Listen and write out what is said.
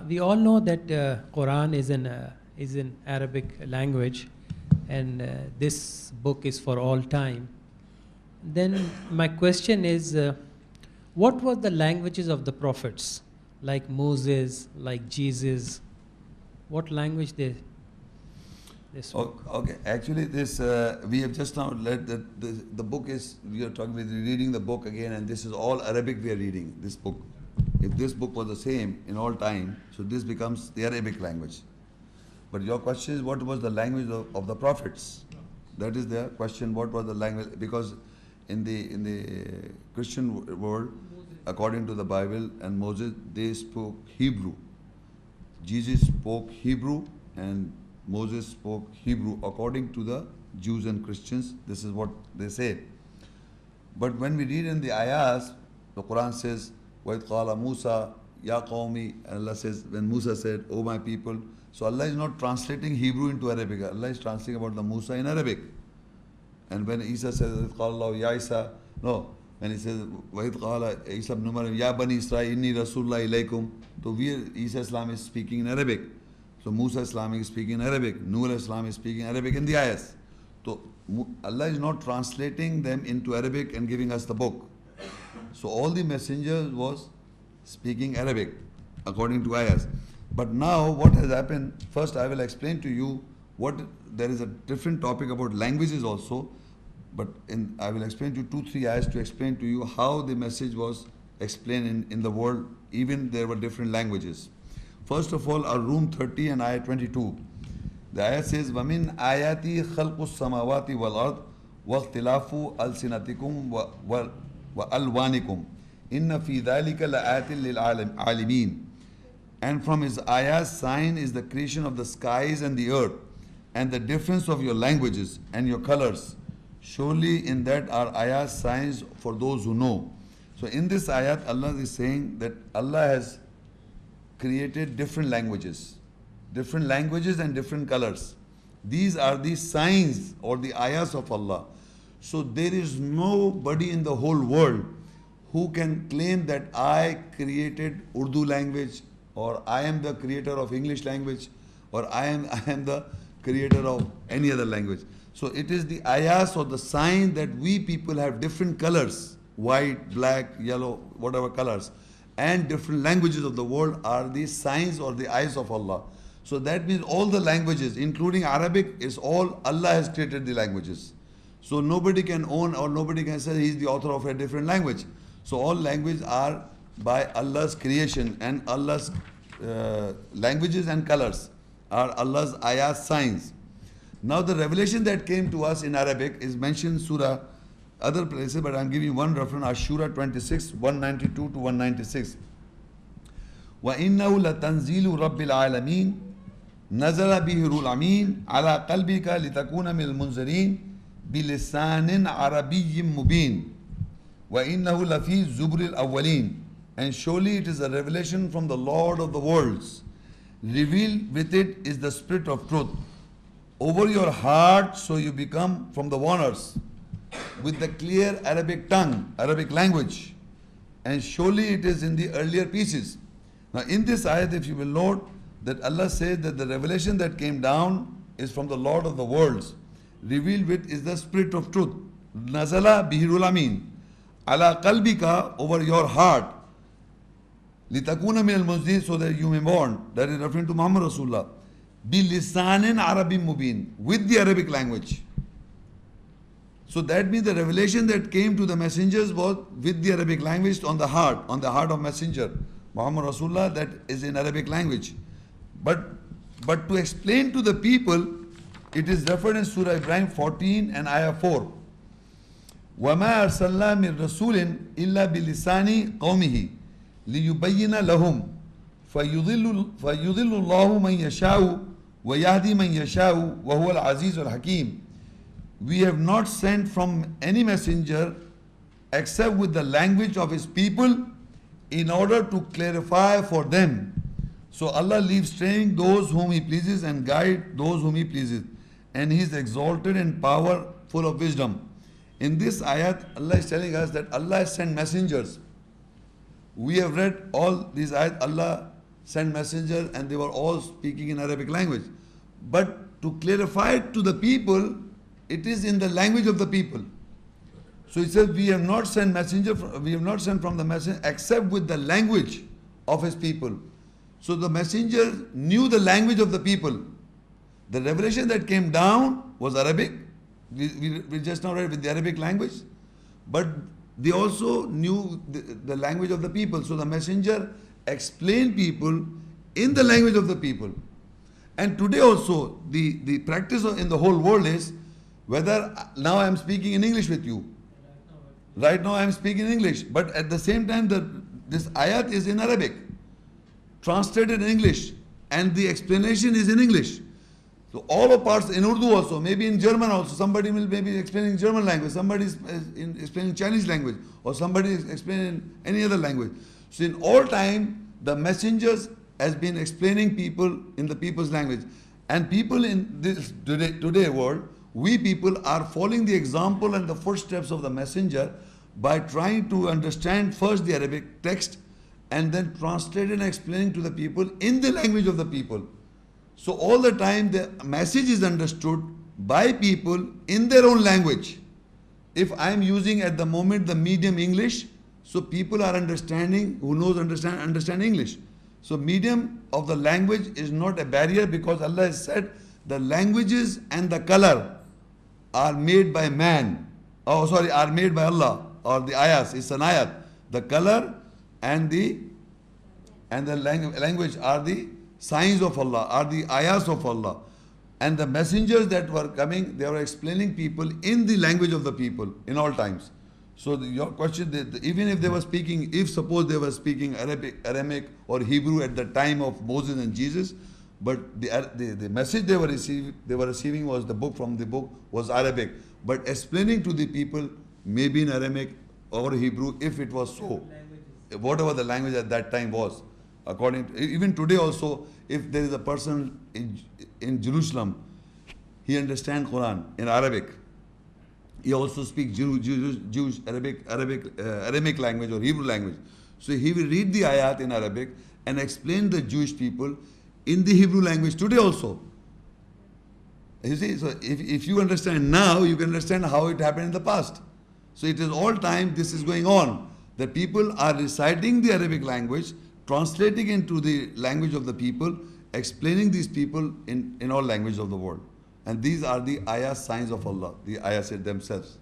We all know that Quran is in Arabic language, and this book is for all time. Then my question is, what were the languages of the prophets, like Moses, like Jesus? What language they spoke? Okay, actually, this we have just now let the book is we are talking with reading the book again, and this is all Arabic we are reading this book. If this book was the same in all time, so this becomes the Arabic language. But your question is, what was the language of the prophets? That is the question. What was the language? Because in the Christian world, according to the Bible and Moses, they spoke Hebrew. Jesus spoke Hebrew and Moses spoke Hebrew according to the Jews and Christians. This is what they say. But when we read in the ayahs, the Quran says, وَإِذْ قَالَ مُوسَى يَا قَوْمِ, and Allah says, when Musa said, "O my people," so Allah is not translating Hebrew into Arabic. Allah is translating about the Musa in Arabic. And when Isa says, وَإِذْ قَالَ اللَّهُ يَا عِيسَى, no, when he says, وَإِذْ قَالَ عِيسَى ابْنُ مَرْيَمَ يَا بَنِي إِسْرَائِيلَ إِنِّي رَسُولُ اللَّهِ إِلَيْكُمْ. So Isa Islam is speaking in Arabic. So Musa Islam is speaking in Arabic. Nuh Islam is speaking Arabic in the ayahs. So Allah is not translating them into Arabic and giving us the book. So all the messengers was speaking Arabic according to ayahs. But now what has happened, first I will explain to you what, there is a different topic about languages also, but I will explain to you 2-3 ayahs to explain to you how the message was explained in the world, even there were different languages. First of all, Ar-Rum 30 and ayah 22. The ayah says, وَمِنْ آيَاتِ خَلْقُ السَّمَاوَاتِ وَالْأَرْضِ وَاخْتِلَافُ أَلْسِنَتِكُمْ وَأَلْوَانِكُمْ إِنَّ فِي ذَلِكَ لَآيَاتٍ لِلْعَالِمِينَ. And from his ayah's sign is the creation of the skies and the earth, and the difference of your languages and your colors. Surely in that are ayahs signs for those who know. So in this ayat, Allah is saying that Allah has created different languages and different colors. These are the signs or the ayahs of Allah. So there is nobody in the whole world who can claim that I created Urdu language, or I am the creator of English language, or I am the creator of any other language. So it is the ayahs or the sign that we people have different colors, white, black, yellow, whatever colors, and different languages of the world are the signs or the eyes of Allah. So that means all the languages, including Arabic, is all Allah has created the languages. So nobody can own or nobody can say he is the author of a different language. So all languages are by Allah's creation, and Allah's languages and colors are Allah's ayah signs. Now the revelation that came to us in Arabic is mentioned in Surah other places, but I'm giving one reference, Surah 26, 192 to 196. وَإِنَّهُ لَتَنزِيلُ رَبِّ الْعَالَمِينَ نَزَلَ بِهِ رُوحُ الْأَمِينُ عَلَى قَلْبِكَ لِتَكُونَ مِنَ الْمُنذِرِينَ بِلِسَانٍ عَرَبِيٍّ مُبِينٍ وَإِنَّهُ لَفِي زُبُرِ الْأَوَّلِينَ. And surely it is a revelation from the Lord of the worlds. Revealed with it is the spirit of truth over your heart, so you become from the warners with the clear Arabic tongue, Arabic language. And surely it is in the earlier pieces. Now in this ayat, if you will note, that Allah says that the revelation that came down is from the Lord of the worlds. Revealed with is the spirit of truth. Nazala bihirul amin. Ala qalbika, over your heart. Litakuna min al-munzir, so that you may mourn. That is referring to Muhammad Rasulullah. Bilisanin Arabim mubin, with the Arabic language. So that means the revelation that came to the messengers was with the Arabic language on the heart of messenger Muhammad Rasulullah, that is in Arabic language. But to explain to the people, it is referred in Surah Ibrahim 14 and ayah 4. وَمَا أَرْسَلْنَا مِن رَسُولٍ إِلَّا بِلِسَانِ قَوْمِهِ لِيُبَيِّنَ لَهُمْ فَيُضِلُّ اللَّهُ مَن يَشَاءُ وَيَهْدِي مَن يَشَاءُ وَهُوَ الْعَزِيزُ الْحَكِيمُ. We have not sent from any messenger except with the language of his people in order to clarify for them. So Allah leaves straying those whom He pleases and guide those whom He pleases. And He is exalted in power, full of wisdom. In this ayat, Allah is telling us that Allah has sent messengers. We have read all these ayat. Allah sent messenger and they were all speaking in Arabic language. But to clarify it to the people, it is in the language of the people. So he says, we have not sent messenger, we have not sent from the messenger except with the language of his people. So the messenger knew the language of the people. The revelation that came down was Arabic. We just now read with the Arabic language. But they also knew the language of the people. So the messenger explained people in the language of the people. And today also, the practice in the whole world is, whether now I am speaking in English with you. Right now I am speaking in English. But at the same time, this ayat is in Arabic, translated in English. And the explanation is in English. So all of parts in Urdu also, maybe in German also, somebody will maybe explaining German language, somebody is explaining Chinese language, or somebody is explaining any other language. So in all time, the messengers has been explaining people in the people's language. And people in this today world, we people are following the example and the footsteps of the messenger by trying to understand first the Arabic text and then translate and explaining to the people in the language of the people. So all the time the message is understood by people in their own language. If I am using at the moment the medium English, so people are understanding, who knows understand English. So medium of the language is not a barrier, because Allah has said the languages and the color are made by man. Oh sorry, are made by Allah, or the ayahs, it's an ayat. The color and the language are the signs of Allah, are the ayahs of Allah. And the messengers that were coming, they were explaining people in the language of the people in all times. So your question, even if they were speaking, if suppose they were speaking Aramaic or Hebrew at the time of Moses and Jesus, but the message they were receiving was the book was Arabic. But explaining to the people maybe in Aramaic or Hebrew, if it was so, whatever the language at that time was. According to, even today also, if there is a person in Jerusalem, he understands Quran in Arabic. He also speaks Jewish Aramaic language or Hebrew language. So he will read the ayat in Arabic and explain the Jewish people in the Hebrew language today also. You see, so if you understand now, you can understand how it happened in the past. So it is all time this is going on. The people are reciting the Arabic language, translating into the language of the people, explaining these people in all languages of the world. And these are the ayah signs of Allah, the ayah said themselves.